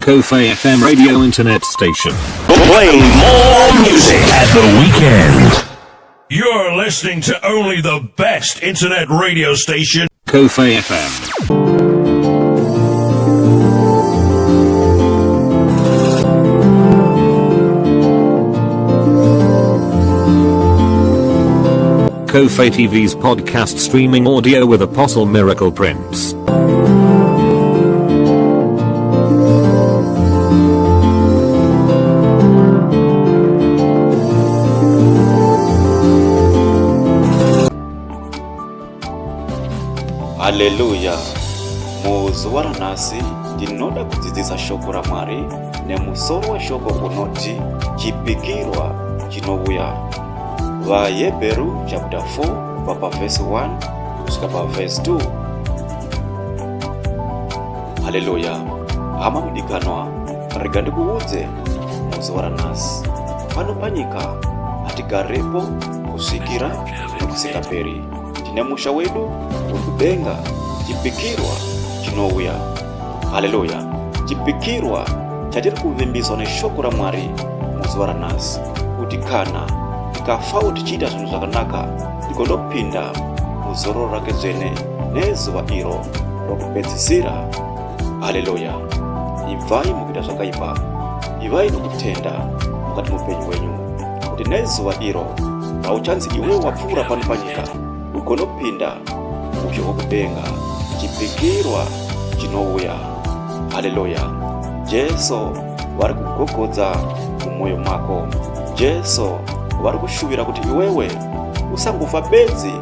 Kofi FM radio internet station. Playing more music at the weekend. You're listening to only the best internet radio station. Kofi FM. Kofi TV's podcast streaming audio with Apostle Miracle Prince. Haleluya. Muzuwara nasi ndinoda kudzidzisa shoko ra Mwari nemusoro wa shoko unoti chipikirwa chinouya. Vahebheru chapter 4 kubva verse 1 kusvika verse 2. Haleluya. Hama mudikanwa, rega ndikuudze muzuwa ranhasi. Pano panyika hatigarepo kusvikira nokusingaperi. Tine musha wedu wekudenga, chipikirwa chinouya. Haleluya. Chipikirwa chatiri kuvimbiswa neshoko raMwari muzuwa ranhasi kuti kana tikafawo tichiita zvinhu zvakanaka tikondopinda muzororo rake dzvene nezuva iro rokupedzisira. Haleluya. Ibvai mukuita zvakaipa, ivai nokutenda mukati mupenyu wenyu, kuti nezuva iro rauchanzi iwe wapfuura pano panyika ugonopinda musha wokudenga, chipikirwa chinouya. Haleluya. Jesu vari kugogodza mumwoyo mako. Jesu vari kushuvira kuti iwewe usangofa bedzi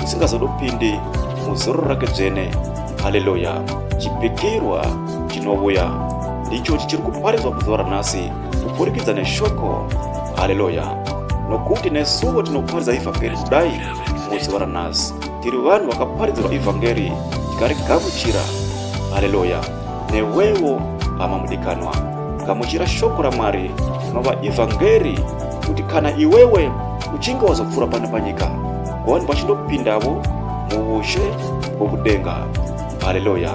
usingazodopindi muzororo rake dzvene. Haleluya. Chipikirwa chinouya ndicho chichiri kuparidzwa muzuva ranhasi kupurikidza neshoko. Haleluya. Nokuti nesuwo tinoparidza ivhangeri kudai muzuva ranhasi, tiri vanhu vakaparidzirwa ivhangeri tikarigamuchira. Haleluya. Newewo hama mudikanwa, gamuchira shoko raMwari rinova ivhangeri, kuti kana iwewe uchinge wazopfuura pano panyika kuvanhu vachindopindavo muushe hwokudenga. Haleluya.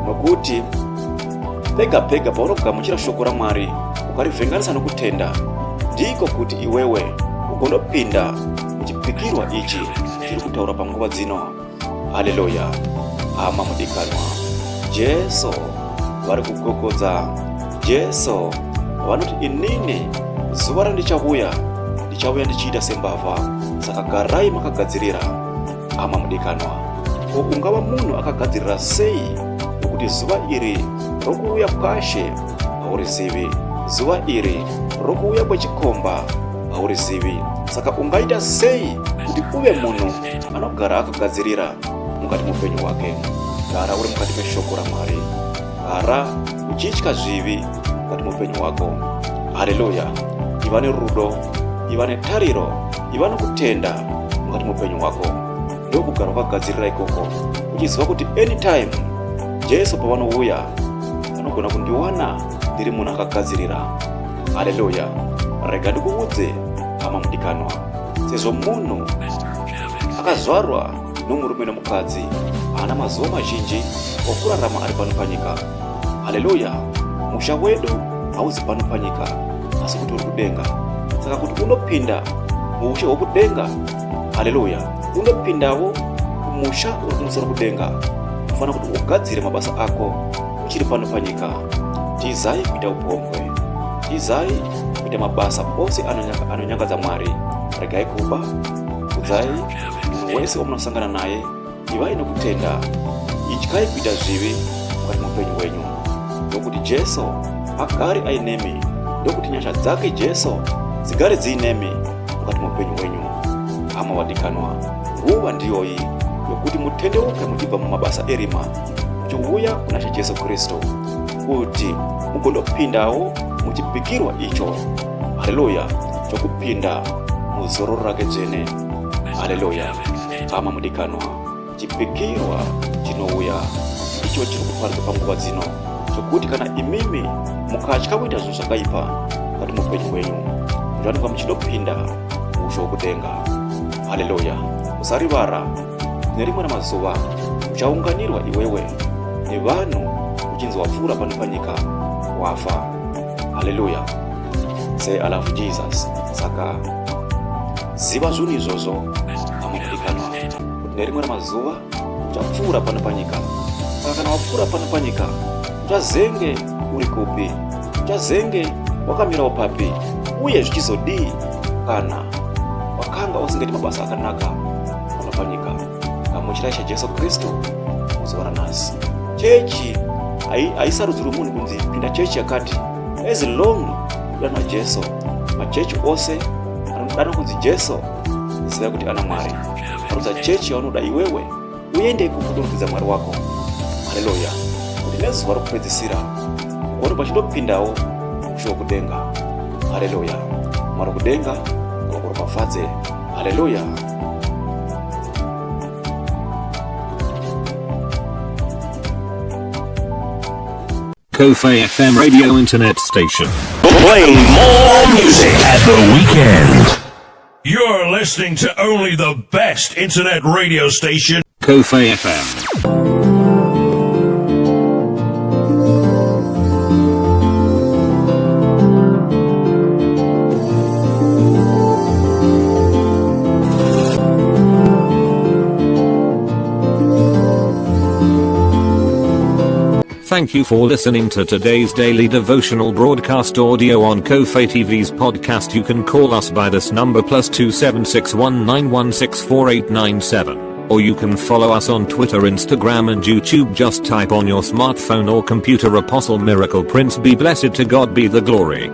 Nokuti pega pega paunogamuchira shoko raMwari ukarivhenganisa nokutenda, ndiko kuti iwewe ugondopinda muchipikirwa ichi tiri kutaura panguva dzino. Haleluya. Hama mudikanwa, Jesu vari kugogodza. Jesu vanoti inini zuva randichauya ndichiita sembavha, saka garai makagadzirira. Hama mudikanwa, ko ungava munhu akagadzirira sei, nokuti zuva iri rokuuya kwashe haurizivi, zuva iri rokuuya kwechikomba haurizivi. Saka ungaita sei kuti uve munhu anogara akagadzirira mukati mupenyu wake? Gara uri mukati meshoko raMwari, gara uchitya zvivi mukati mupenyu wako. Haleluya. Iva nerudo, iva netariro, iva nokutenda mukati mupenyu wako, ndokugara wakagadzirira ikoko, uchiziva kuti anytime Jesu pavanouya vanogona kundiwana ndiri munhu akagadzirira. Haleluya. Rega ndikuudze hama mudikanwa, sezvo munhu akazvarwa nomurume nomukadzi haana mazuva mazhinji okurarama ari pano panyika. Haleluya. Musha wedu hauzi pano panyika asi kuti uri kudenga. Saka kuti unopinda muushe hwokudenga, haleluya, unopindavo kumusha uri kumusoro kudenga, unofanira kuti ugadzire mabasa ako uchiri pano panyika. Tizai kuita upombwe, tizai kuita mabasa ose anonyangadza Mwari. Regai kuba, kudzai munhu wese wamunosangana naye, ivai nokutenda, ityai kuita zvivi mukati mupenyu wenyu, nokuti Jesu agare ainemi, ndokuti nyasha dzake Jesu dzigare dziinemi mukati mupenyu wenyu. Hama vadikanwa, nguva ndiyoyi yokuti mutendeuke muchibva mumabasa erima muchiuya kuna Jesu Kristu, kuti mugondopindawo muchipikirwa icho. Haleluya. Chokupinda muzororo rake dzvene. Haleluya. Hama mudikanwa, chipikirwa chinouya icho chiri kuparidzwa panguva dzino, chokuti kana imimi mukatya kuita zvinhu zvakaipa mukati mupenyu wenyu, muchawanikwa muchindopinda muushe hwokudenga. Haleluya. Usarivara, nerimwe ramazuva uchaunganirwa iwewe nevanhu uchinzi wapfuura pano panyika wafa. Haleluya. Say I love Jesus. Saka ziba zuni zozo amudikanwa nerimwe mazuva chapfura pano panyika. Saka na wapfura pano panyika chazenge uri kupi, chazenge wakamira papi, uye zvichizodii kana wakanga usingaiti mabasa akanaka pano panyika. Gamuchirai Jesu Kristu uzivana nasi. Chechi aisarudzirwi munhu kunzi pinda chechi yakati. As long dana Jesu machechi ose anodana kunzi Jesu ziva kuti ana Mwari. Arudza chechi yaunoda iwewe uende kundorumidza Mwari wako. Haleluya. Kuti nezuva rokupedzisira uri pachindopindawo kushuwa kudenga. Haleluya. Mwari kudenga ngakuropafadze. Haleluya. Ko-Fi FM radio internet station. Playing more music at the weekend. You're listening to only the best internet radio station. Ko-Fi FM. Thank you for listening to today's daily devotional broadcast audio on Ko-Fi TV's podcast. You can call us by this number +27619164897. Or you can follow us on Twitter, Instagram and YouTube. Just type on your smartphone or computer Apostle Miracle Prince. Be blessed. To God be the glory.